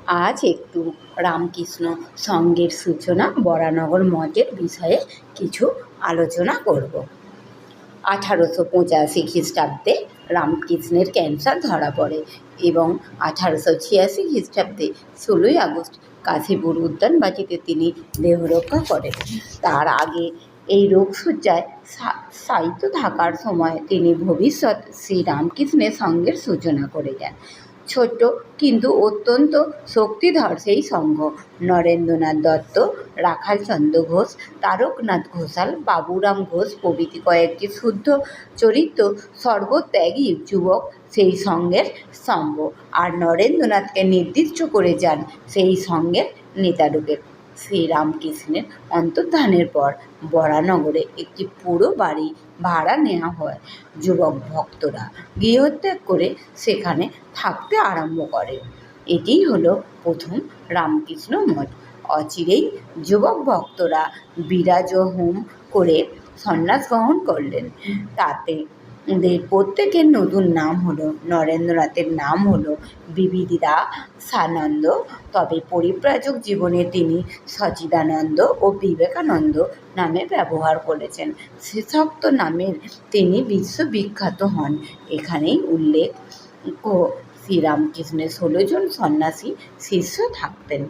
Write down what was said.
আজ একটু রামকৃষ্ণ সঙ্ঘের সূচনা বরানগর মঠের বিষয়ে কিছু আলোচনা করব। 1885 খ্রিস্টাব্দে রামকৃষ্ণের ক্যান্সার ধরা পড়ে এবং 1886 খ্রিস্টাব্দে 16ই আগস্ট কাশীপুর উদ্যানবাটিতে তিনি দেহরক্ষা করেন। তার আগে এই রোগশয্যায় শায়িত থাকার সময় তিনি ভবিষ্যৎ শ্রীরামকৃষ্ণের সঙ্ঘের সূচনা করে যান। ছোট্ট কিন্তু অত্যন্ত শক্তিধর সেই সংঘ নরেন্দ্রনাথ দত্ত, রাখালচন্দ্র ঘোষ, তারকনাথ ঘোষাল, বাবুরাম ঘোষ প্রভৃতি কয়েকটি শুদ্ধ চরিত্র সর্বত্যাগী যুবক সেই সংঘের স্তম্ভ, আর নরেন্দ্রনাথকে নির্দিষ্ট করে যান সেই সংঘের নেতারূপে। শ্রীরামকৃষ্ণের অন্তর্ধানের পর বরানগরে একটি পুরো বাড়ি ভাড়া নেওয়া হয়। যুবক ভক্তরা গৃহত্যাগ করে সেখানে থাকতে আরম্ভ করে। এটিই হলো প্রথম রামকৃষ্ণ মঠ। অচিরেই যুবক ভক্তরা বিরাজ হোম করে সন্ন্যাস গ্রহণ করলেন। তাতে প্রত্যেকের নতুন নাম হলো, নরেন্দ্রনাথের নাম হলো বিবিদিদাসানন্দ, তবে পরিব্রাজক জীবনে তিনি সচিদানন্দ ও বিবেকানন্দ নামে ব্যবহার করেছেন। শেষোক্ত নামের তিনি বিশ্ববিখ্যাত হন। এখানেই উল্লেখ শ্রীরামকৃষ্ণের 16 জন সন্ন্যাসী শিষ্য থাকতেন।